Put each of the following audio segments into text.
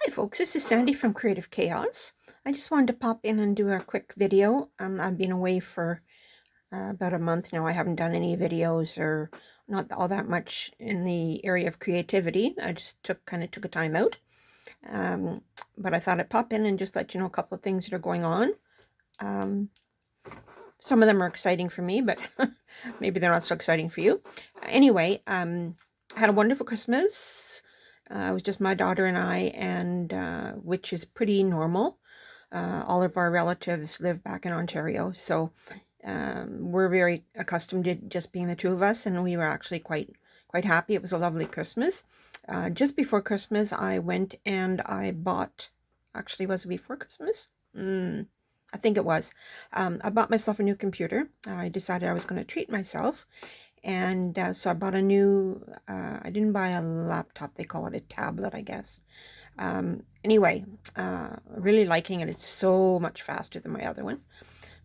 Hi folks, this is Sandy from Creative Chaos. I just wanted to pop in and do a quick video. I've been away for about a month now. I haven't done any videos or not all that much in the area of creativity. I just kind of took a time out. But I thought I'd pop in and just let you know a couple of things that are going on. Some of them are exciting for me, but maybe they're not so exciting for you. Anyway, I had a wonderful Christmas. It was just my daughter and I, and which is pretty normal. All of our relatives live back in Ontario, so we're very accustomed to just being the two of us, and we were actually quite happy. It was a lovely Christmas. Just before Christmas, I went and I bought. Actually, was it before Christmas? I think it was. I bought myself a new computer. I decided I was going to treat myself. And so I bought a new, I didn't buy a laptop, they call it a tablet, I guess. Anyway, really liking it. It's so much faster than my other one.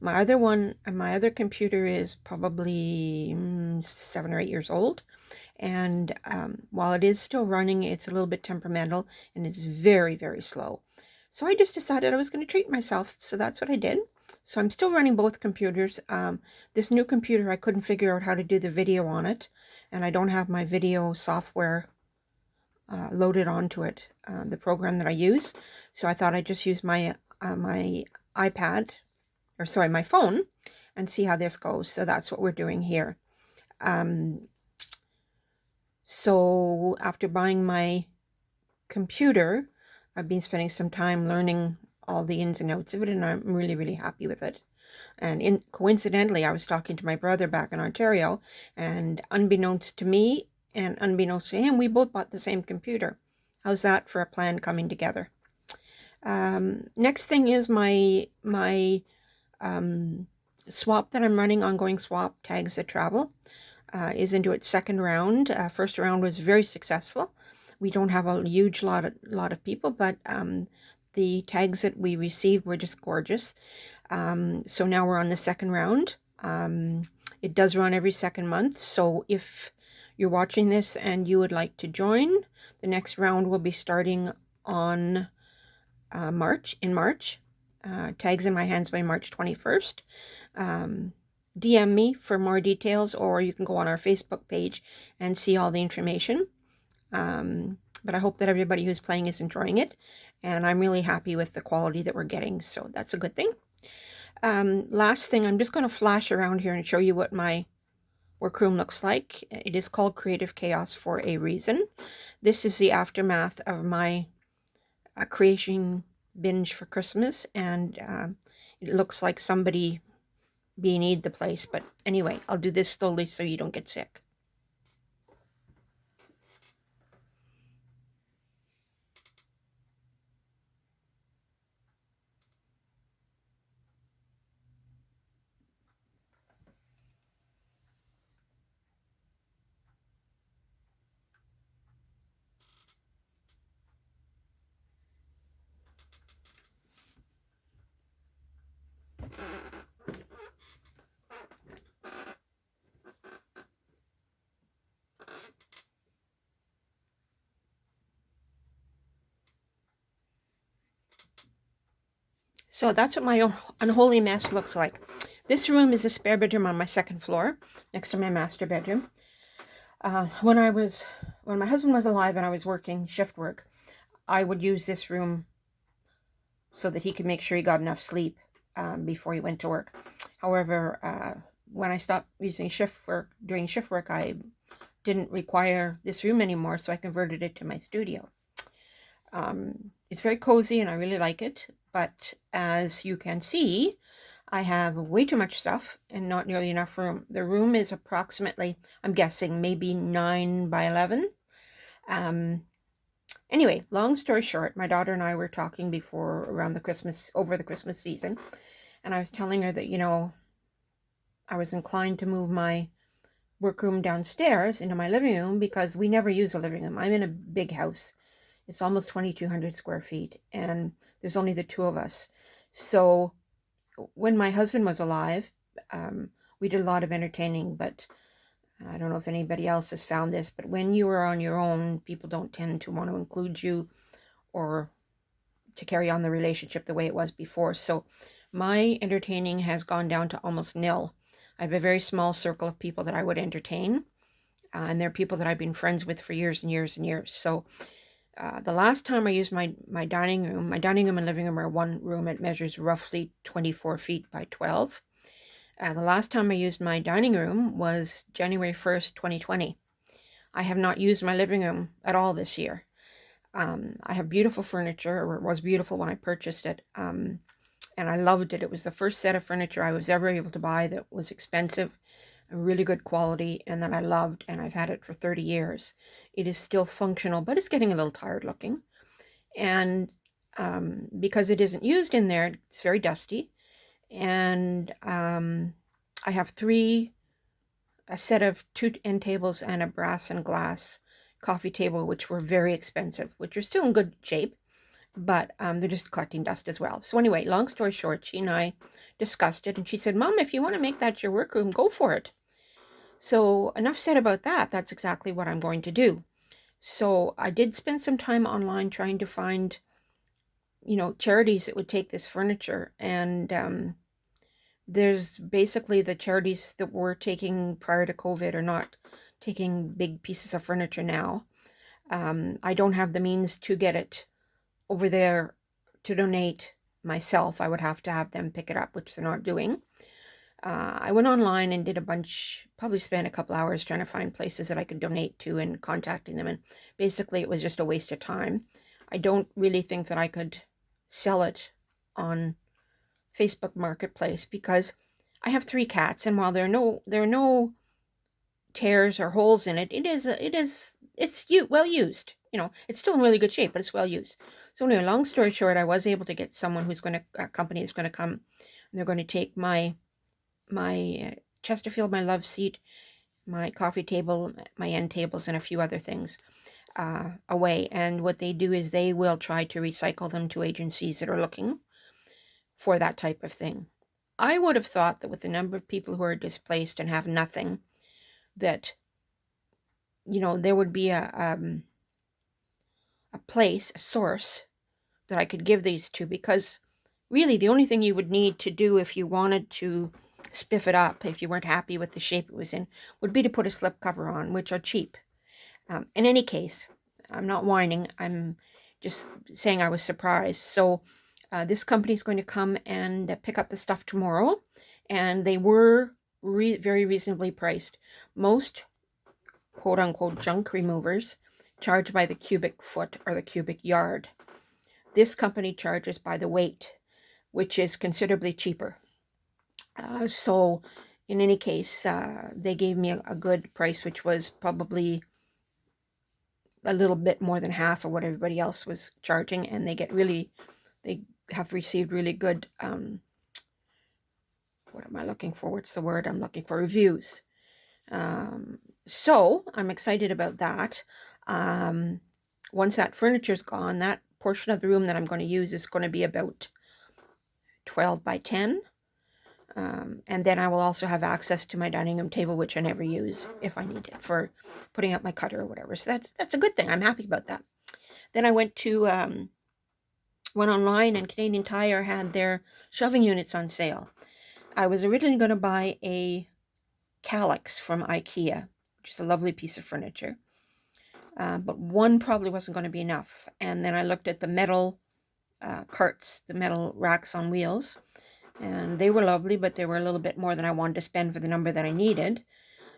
My other computer is probably 7 or 8 years old. And while it is still running, it's a little bit temperamental and it's very, very slow. So I just decided I was going to treat myself. So that's what I did. So I'm still running both computers. This new computer, I couldn't figure out how to do the video on it. And I don't have my video software loaded onto it, the program that I use. So I thought I'd just use my iPad, or sorry, my phone, and see how this goes. So that's what we're doing here. So after buying my computer, I've been spending some time learning all the ins and outs of it, and I'm really, really happy with it. And coincidentally, I was talking to my brother back in Ontario, and unbeknownst to me and unbeknownst to him, we both bought the same computer. How's that for a plan coming together? Next thing is my swap that I'm running, ongoing swap, Tags That Travel, is into its second round. First round was very successful. We don't have a huge lot of people, but the tags that we received were just gorgeous. So now we're on the second round. It does run every second month. So if you're watching this and you would like to join, the next round will be starting on March. Tags in my hands by March 21st. DM me for more details, or you can go on our Facebook page and see all the information. But I hope that everybody who's playing is enjoying it, and I'm really happy with the quality that we're getting, so that's a good thing. Last thing, I'm just going to flash around here and show you what my workroom looks like. It is called Creative Chaos for a reason. This is the aftermath of my creation binge for Christmas, and it looks like somebody beanied the place, but anyway, I'll do this slowly so you don't get sick. So that's what my unholy mess looks like. This room is a spare bedroom on my second floor, next to my master bedroom. When my husband was alive and I was working shift work, I would use this room so that he could make sure he got enough sleep before he went to work. However, when I stopped doing shift work, I didn't require this room anymore, so I converted it to my studio. It's very cozy and I really like it, but as you can see, I have way too much stuff and not nearly enough room. The room is approximately, I'm guessing, maybe 9 by 11. Anyway, long story short, my daughter and I were talking over the Christmas season, and I was telling her that, I was inclined to move my workroom downstairs into my living room because we never use a living room. I'm in a big house. It's almost 2,200 square feet, and there's only the two of us. So when my husband was alive, we did a lot of entertaining, but I don't know if anybody else has found this, but when you are on your own, people don't tend to want to include you or to carry on the relationship the way it was before. So my entertaining has gone down to almost nil. I have a very small circle of people that I would entertain, and they're people that I've been friends with for years and years and years. So the last time I used my dining room and living room are one room. It measures roughly 24 feet by 12. The last time I used my dining room was January 1st, 2020. I have not used my living room at all this year. I have beautiful furniture, or it was beautiful when I purchased it, and I loved it. It was the first set of furniture I was ever able to buy that was expensive, really good quality, and that I loved, and I've had it for 30 years. It is still functional, but it's getting a little tired looking. And because it isn't used in there, it's very dusty. And I have a set of 2 end tables and a brass and glass coffee table, which were very expensive, which are still in good shape, but they're just collecting dust as well. So anyway, long story short, she and I discussed it, and she said, Mom, if you want to make that your workroom, go for it. So enough said about that. That's exactly what I'm going to do. So I did spend some time online trying to find, charities that would take this furniture. And there's basically the charities that were taking prior to COVID are not taking big pieces of furniture now. I don't have the means to get it over there to donate myself. I would have to have them pick it up, which they're not doing. I went online and did a bunch, probably spent a couple hours trying to find places that I could donate to and contacting them. And basically it was just a waste of time. I don't really think that I could sell it on Facebook Marketplace because I have 3 cats, and while there are no tears or holes in it, it's well used. It's still in really good shape, but it's well used. So anyway, long story short, I was able to get someone a company is going to come, and they're going to take my Chesterfield, my love seat, my coffee table, my end tables, and a few other things away. And what they do is they will try to recycle them to agencies that are looking for that type of thing. I would have thought that with the number of people who are displaced and have nothing, that there would be a place, a source that I could give these to, because really the only thing you would need to do if you wanted to spiff it up, if you weren't happy with the shape it was in, would be to put a slip cover on, which are cheap. In any case, I'm not whining. I'm just saying I was surprised. So this company is going to come and pick up the stuff tomorrow, and they were very reasonably priced. Most quote-unquote junk removers charge by the cubic foot or the cubic yard. This company charges by the weight, which is considerably cheaper. So in any case, they gave me a good price, which was probably a little bit more than half of what everybody else was charging, and they have received really good, what am I looking for? What's the word I'm looking for? Reviews. So I'm excited about that. Once that furniture's gone, that portion of the room that I'm going to use is going to be about 12 by 10. And then I will also have access to my dining room table, which I never use if I need it for putting up my cutter or whatever. So that's a good thing. I'm happy about that. Then I went online, and Canadian Tire had their shelving units on sale. I was originally going to buy a Calyx from IKEA, which is a lovely piece of furniture. But one probably wasn't going to be enough. And then I looked at the metal carts, the metal racks on wheels, and they were lovely, but they were a little bit more than I wanted to spend for the number that I needed.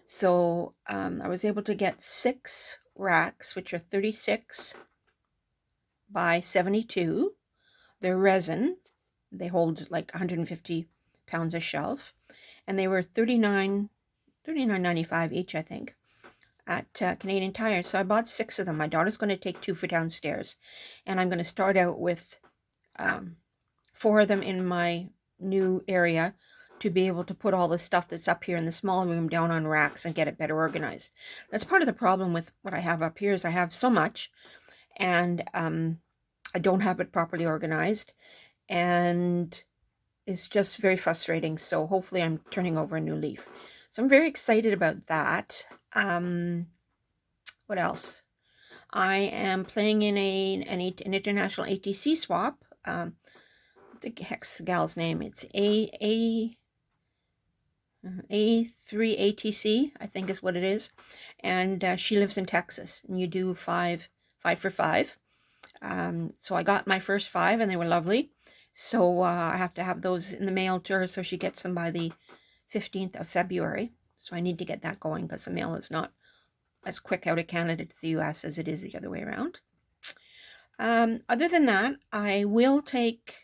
So I was able to get 6 racks, which are 36 by 72. They're resin. They hold like 150 pounds a shelf, and they were $39.95 each, I think, at Canadian Tire. So I bought 6 of them. My daughter's going to take 2 for downstairs, and I'm going to start out with 4 of them in my new area to be able to put all the stuff that's up here in the small room down on racks and get it better organized. That's part of the problem with what I have up here, is I have so much, and I don't have it properly organized, and it's just very frustrating. So hopefully I'm turning over a new leaf. So I'm very excited about that. What else? I am playing in an international ATC swap the heck's gal's name? It's A3ATC, I think is what it is. And she lives in Texas, and you do five for five. So I got my first 5, and they were lovely. So I have to have those in the mail to her so she gets them by the 15th of February. So I need to get that going because the mail is not as quick out of Canada to the US as it is the other way around. Other than that, I will take,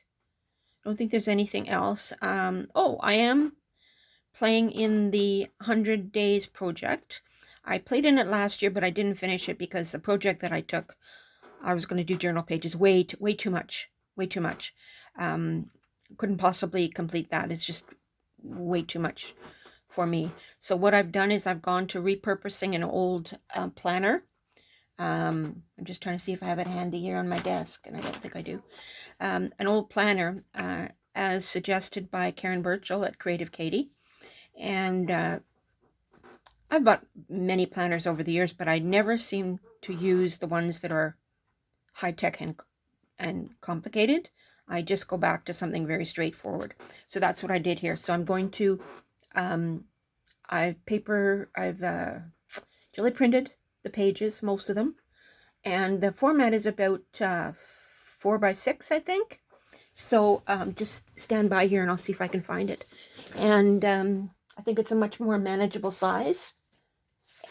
I don't think there's anything else. Oh, I am playing in the 100 Days project. I played in it last year, but I didn't finish it because the project that I took, I was going to do journal pages way too much. Couldn't possibly complete that. It's just way too much for me. So what I've done is I've gone to repurposing an old planner. I'm just trying to see if I have it handy here on my desk, and I don't think I do. An old planner as suggested by Karen Birchall at Creative Katie. And I've bought many planners over the years, but I never seem to use the ones that are high-tech and complicated. I just go back to something very straightforward. So that's what I did here. So I'm going to, I've jelly printed the pages, most of them. And the format is about 4 by 6, I think. So just stand by here and I'll see if I can find it. And I think it's a much more manageable size.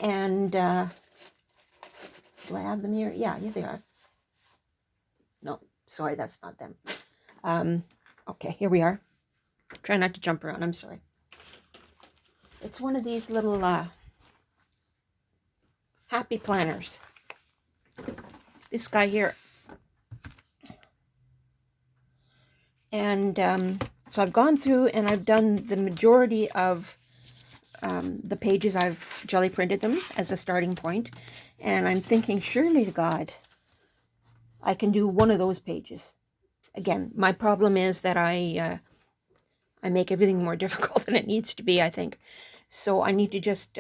And do I have them here? Yeah, here they are. No, sorry, that's not them. Okay, here we are. Try not to jump around, I'm sorry. It's one of these little happy planners. This guy here. And so I've gone through and I've done the majority of the pages. I've jelly printed them as a starting point. And I'm thinking, surely to God, I can do one of those pages. Again, my problem is that I make everything more difficult than it needs to be, I think. So I need to just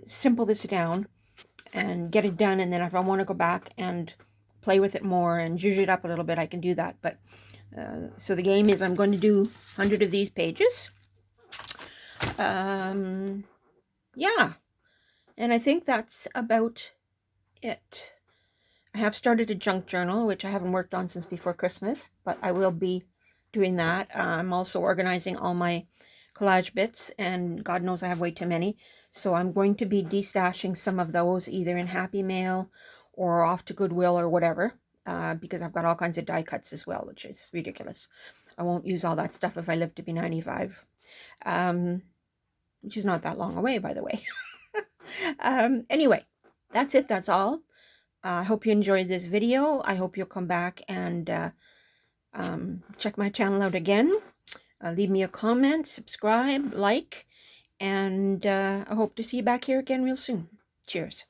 simple this down and get it done. And then if I want to go back and play with it more and zhuzh it up a little bit, I can do that. But so the game is I'm going to do 100 of these pages. Yeah. And I think that's about it. I have started a junk journal, which I haven't worked on since before Christmas, but I will be doing that. I'm also organizing all my collage bits, and God knows I have way too many. So I'm going to be destashing some of those either in Happy Mail or off to Goodwill or whatever, because I've got all kinds of die cuts as well, which is ridiculous. I won't use all that stuff if I live to be 95, which is not that long away, by the way. Anyway, that's it. That's all. I hope you enjoyed this video. I hope you'll come back and check my channel out again. Leave me a comment, subscribe, like, and I hope to see you back here again real soon. Cheers.